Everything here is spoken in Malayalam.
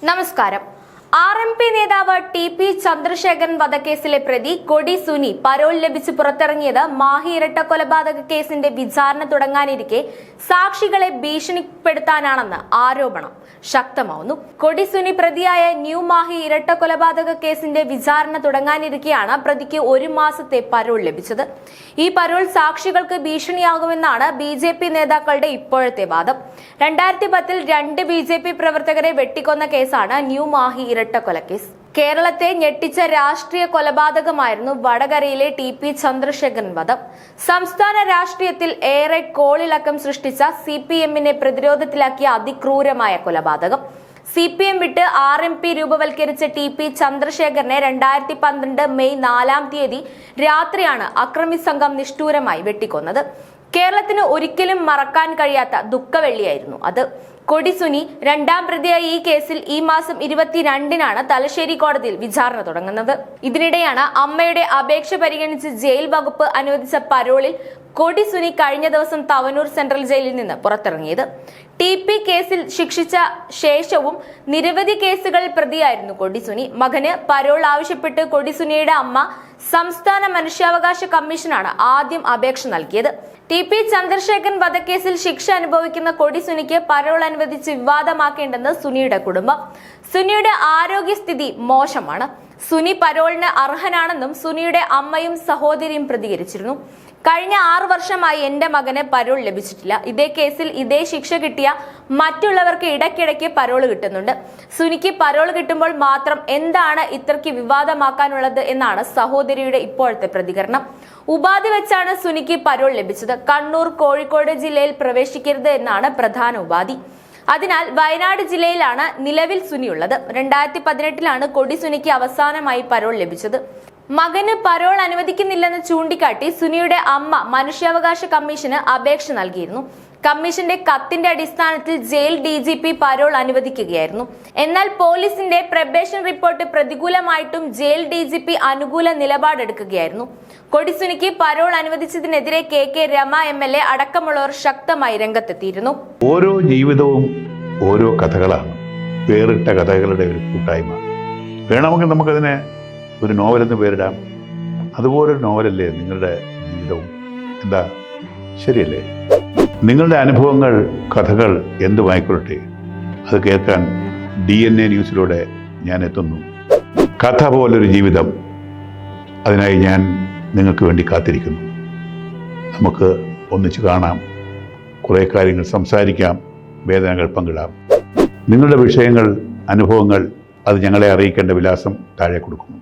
നമസ്കാരം. RMP നേതാവ് TP ചന്ദ്രശേഖരൻ വധക്കേസിലെ പ്രതി കൊടി സുനി പരോൾ ലഭിച്ച് പുറത്തിറങ്ങിയത് മാഹി ഇരട്ട കൊലപാതക കേസിന്റെ വിചാരണ തുടങ്ങാനിരിക്കെ സാക്ഷികളെ ഭീഷണിപ്പെടുത്താനാണെന്ന് ആരോപണം ശക്തമാവുന്നു. കൊടി സുനി പ്രതിയായ ന്യൂ മാഹി ഇരട്ട കൊലപാതക കേസിന്റെ വിചാരണ തുടങ്ങാനിരിക്കെയാണ് പ്രതിക്ക് 1 മാസത്തെ പരോൾ ലഭിച്ചത്. ഈ പരോൾ സാക്ഷികൾക്ക് ഭീഷണിയാകുമെന്നാണ് BJP നേതാക്കളുടെ ഇപ്പോഴത്തെ വാദം. 2010-ൽ 2 BJP പ്രവർത്തകരെ വെട്ടിക്കൊന്ന കേസാണ് ന്യൂ മാഹി ഇരട്ടക്കൊലക്കേസ്. കേരളത്തെ ഞെട്ടിച്ച രാഷ്ട്രീയ കൊലപാതകമായിരുന്നു വടകരയിലെ TP ചന്ദ്രശേഖരൻ വധം. സംസ്ഥാന രാഷ്ട്രീയത്തിൽ ഏറെ കോളിളക്കം സൃഷ്ടിച്ച CPM-നെ പ്രതിരോധത്തിലാക്കിയ അതിക്രൂരമായ കൊലപാതകം. CPM വിട്ട് RMP രൂപവൽക്കരിച്ച TP ചന്ദ്രശേഖരനെ 2012 മെയ് 4-ാം തീയതി രാത്രിയാണ് അക്രമി സംഘം നിഷ്ഠൂരമായി വെട്ടിക്കൊന്നത്. കേരളത്തിന് ഒരിക്കലും മറക്കാൻ കഴിയാത്ത ദുഃഖവെള്ളിയായിരുന്നു അത്. കൊടി സുനി 2ാം പ്രതിയായ ഈ കേസിൽ ഈ മാസം 22-നാണ് തലശ്ശേരി കോടതിയിൽ വിചാരണ തുടങ്ങുന്നത്. ഇതിനിടെയാണ് അമ്മയുടെ അപേക്ഷ പരിഗണിച്ച് ജയിൽ വകുപ്പ് അനുവദിച്ച പരോളിൽ കൊടി സുനി കഴിഞ്ഞ ദിവസം തവനൂർ സെൻട്രൽ ജയിലിൽ നിന്ന് പുറത്തിറങ്ങിയത്. TP കേസിൽ ശിക്ഷിച്ച ശേഷവും നിരവധി കേസുകളിൽ പ്രതിയായിരുന്നു കൊടി സുനി. മകന് പരോൾ ആവശ്യപ്പെട്ട് കൊടി സുനിയുടെ അമ്മ സംസ്ഥാന മനുഷ്യാവകാശ കമ്മീഷനാണ് ആദ്യം അപേക്ഷ നൽകിയത്. TP ചന്ദ്രശേഖരൻ വധക്കേസിൽ ശിക്ഷ അനുഭവിക്കുന്ന കൊടി സുനിക്ക് പരോൾ അനുവദിച്ച് വിവാദമാക്കേണ്ടെന്ന് സുനിയുടെ കുടുംബം. സുനിയുടെ ആരോഗ്യസ്ഥിതി മോശമാണ്. സുനി പരോളിന് അർഹനാണെന്നും സുനിയുടെ അമ്മയും സഹോദരിയും പ്രതികരിച്ചിരുന്നു. കഴിഞ്ഞ 6 വർഷമായി എന്റെ മകന് പരോൾ ലഭിച്ചിട്ടില്ല. ഇതേ കേസിൽ ഇതേ ശിക്ഷ കിട്ടിയ മറ്റുള്ളവർക്ക് ഇടയ്ക്കിടയ്ക്ക് പരോൾ കിട്ടുന്നുണ്ട്. സുനിക്ക് പരോൾ കിട്ടുമ്പോൾ മാത്രം എന്താണ് ഇത്രയ്ക്ക് വിവാദമാക്കാനുള്ളത് എന്നാണ് സഹോദരിയുടെ ഇപ്പോഴത്തെ പ്രതികരണം. ഉപാധി വെച്ചാണ് സുനിക്ക് പരോൾ ലഭിച്ചത്. കണ്ണൂർ, കോഴിക്കോട് ജില്ലയിൽ പ്രവേശിക്കരുത് എന്നാണ് പ്രധാന ഉപാധി. അതിനാൽ വയനാട് ജില്ലയിലാണ് നിലവിൽ സുനിയുള്ളത്. 2018-ലാണ് കൊടി സുനിക്ക് അവസാനമായി പരോൾ ലഭിച്ചത്. മകന് പരോൾ അനുവദിക്കുന്നില്ലെന്ന് ചൂണ്ടിക്കാട്ടി സുനിയുടെ അമ്മ മനുഷ്യാവകാശ കമ്മീഷന് അപേക്ഷ നൽകിയിരുന്നു. കമ്മീഷന്റെ കത്തിന്റെ അടിസ്ഥാനത്തിൽ ജയിൽ DGP പരോൾ അനുവദിക്കുകയായിരുന്നു. എന്നാൽ പോലീസിന്റെ പ്രൊബേഷൻ റിപ്പോർട്ട് പ്രതികൂലമായിട്ടും ജയിൽ DGP അനുകൂല നിലപാടെടുക്കുകയായിരുന്നു. കൊടി സുനിക്ക് പരോൾ അനുവദിച്ചതിനെതിരെ KK രമ MLA അടക്കമുള്ളവർ ശക്തമായി രംഗത്തെത്തിയിരുന്നു. ഓരോ ജീവിതവും ഓരോ കഥകളാണ്, വേറിട്ട കഥകളുടെ ഒരു കൂട്ടായ്മ. വേണമെങ്കിൽ നമുക്കതിനെ ഒരു നോവലെന്ന് പേരിടാം. അതുപോലൊരു നോവലല്ലേ നിങ്ങളുടെ ജീവിതവും? എന്താ, ശരിയല്ലേ? നിങ്ങളുടെ അനുഭവങ്ങൾ, കഥകൾ എന്തുമായിക്കൊള്ളട്ടെ, അത് കേൾക്കാൻ DNA ന്യൂസിലൂടെ ഞാൻ എത്തുന്നു. കഥ പോലൊരു ജീവിതം, അതിനായി ഞാൻ നിങ്ങൾക്ക് വേണ്ടി കാത്തിരിക്കുന്നു. നമുക്ക് ഒന്നിച്ച് കാണാം, കുറേ കാര്യങ്ങൾ സംസാരിക്കാം, വേദനകൾ പങ്കിടാം. നിങ്ങളുടെ വിഷയങ്ങൾ, അനുഭവങ്ങൾ അത് ഞങ്ങളെ അറിയിക്കേണ്ട വിലാസം താഴെ കൊടുക്കുന്നു.